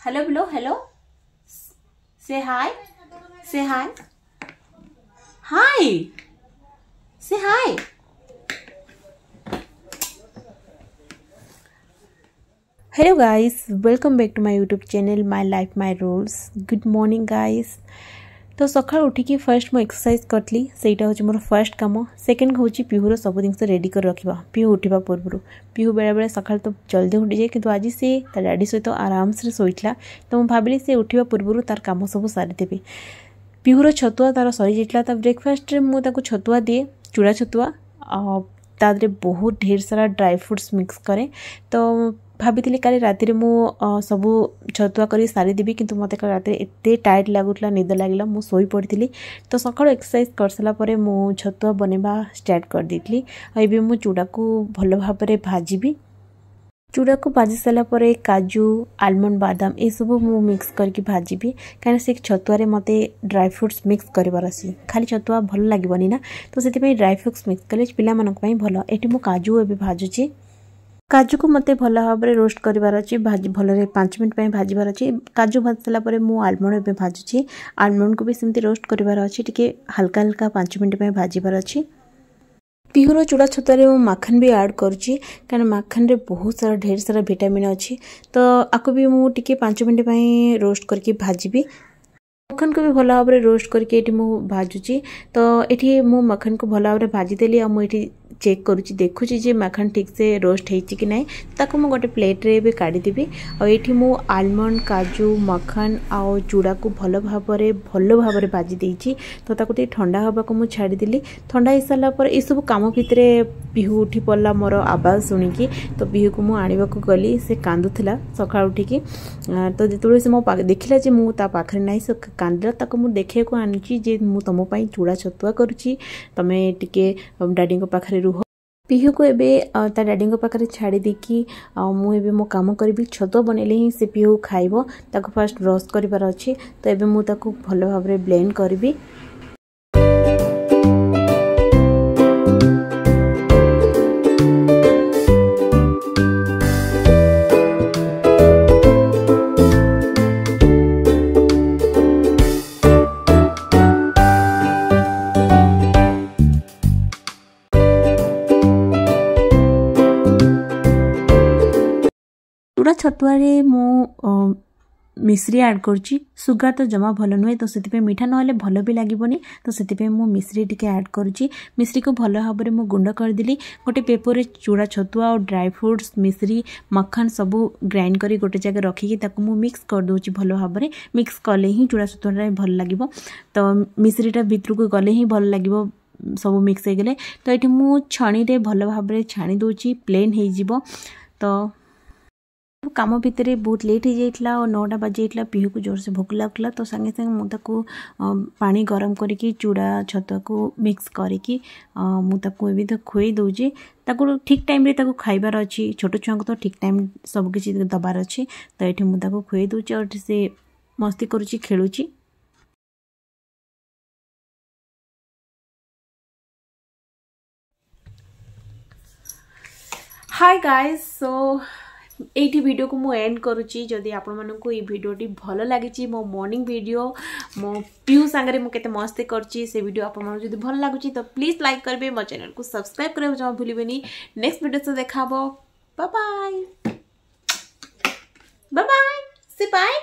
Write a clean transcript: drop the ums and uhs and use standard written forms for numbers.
Hello, below. Hello. Say hi. Say hi. Hi. Say hi. Hello guys, welcome back to my YouTube channel My Life My Rules. Good morning guys. तो सकाळ उठिकी first मो exercise करली सेटा होची more first काम second होची पिहुर सब दिन रेडी कर रखिबा पिहु उठिबा पूर्व पिहु बेला बेला सकाळ तो जल्दी उठी जाए किंतु आज से ता डैडी सहित आराम से सोइतला तो मु भाबिली से उठिबा पूर्व तार काम सब सारी देबी पिहुर छतुआ तार सरी जेतला ता ब्रेकफास्ट रे मु ताको छतुआ दिए चूड़ा छतुआ तादरे बहुत ढेर सारा ड्राई फ्रूट्स मिक्स करे तो भाभी काली राति मु सबू छतुआ कर सारी देवी किंतु मत राति एत टायर्ड लगुला निद लगे मु शोई पड़ी तो सकाळ एक्सरसाइज कर सारापर मु छतुआ बनवा स्टार्ट कर देती और मु चूड़ा को भल भाव भाजी चूड़ा को भाजी सारापर काजू आलमंड बादाम ये सब मु मिक्स करके भाजी कहीं से छतुआ मत ड्राई फ्रूट्स मिक्स करार अच्छी खाली छतुआ भल लगेनि ना तो से ड्राई फ्रूट्स मिक्स कले पिला भल ये मु काजू ए भाजुची काजू को मते भल भाव रोस्ट करार अच्छी भाजी भल 5 मिनट भाजबार अच्छी काजू भाजी सारापर मु आलमंड ए भाजुची आलमंड को भी सेमती रोस्ट करार अच्छी टिके हल्का हल्का 5 मिनट भाजबार अच्छी पिहुर चूड़ा छतुआरे मु माखन भी ऐड करुच्ची कारण माखन रे बहुत सारा ढेर सारा विटामिन अच्छी तो आपको भी मु टिके 5 मिनट रोस्ट करके भाजी मखन को भी भल भाव रोस्ट करके भाजुची तो ये मु मखन को भल भाव भाजीदेली मुझे चेक करुच्ची देखुची जे मखन ठीक से रोस्ट होती कि नहीं ताको मु गोटे प्लेट रे भी काढ़ीदेवी और मु आलमंड काजू मखन आउ चूड़ा को भल भाव भाजी देइची तो ताको ठंडा हवा को मु छाड़ीदेली ठंडा हो सारा पर ये सब काम भितर पिहु उठी पड़ा मोर आवाज शुणिकी तो पिहु को मु आनिबा को गली से कांदुथिला सकाळ उठिकी तो जेतोळे से मो देखिला जे मु ता पाखरे नाही से कांदला ताको मु देखे को आनिची जे मु तमो पई चूड़ा छतुआ करूची तमे टिके डैडी को पाखरे रुह पिहु को एबे ता डैडी को पाखरे छाड़ी देकी मु एबे मो काम करबी छतुआ बनेले ही से पिहु खाइबो ताको फर्स्ट ब्रश करिबार अछि तो एबे मु ताको भलो भाबरे ब्लेंड करबी चूड़ा छतुआरे मु मिश्री ऐड करची सुगर तो जमा भल नुहे तो से मीठा ना भल भी लगभग तो से मु मिश्री टिके ऐड करुच्ची मिश्री को भल भाव में गुंड करदेली गोटे पेपर रे चूड़ा छतुआ और ड्राई फ्रूट्स मिश्री मक्खन सबू ग्राइंड करी गोटे जगह रखिकी मु मिक्स कर दूची भल भाव में मिक्स कले ही चूड़ा छतुआ भल लगे तो मिश्रीटा भितर को गले ही भल लगे सब मिक्स हो गले तो ये मु छणी रे भल भाव में छाणी दूची प्लेन हो तो काम भितर बहुत लेट हो जाता और 9टा बाजी जाता पिहु को जोर से भोक लगला तो संगे संगे मुझे पानी गरम करके चूड़ा छतुआ को मिक्स करके मुझे तो खुई दूची ठीक टाइम रे ताको खाइबार अच्छी छोट छुआ को तो ठीक टाइम सब किसी दबार अच्छी तो ये मुझे खुई दूची और से मस्ती करुच्ची खेलुची हाय गाइस सो एटी वीडियो को मु एंड करुच्ची जदि आपण मानकु ई वीडियोटी भल लागिची मो मॉर्निंग वीडियो मो पियू सांगरे मु केते मस्ती करची से वीडियो आपण मानकु जदि भल लागुची तो प्लीज लाइक करबे मो चैनल को सब्सक्राइब करबे जमा भूलिबेनी नेक्स्ट वीडियो से देखाबो बाय बाय बाय बाय से बाय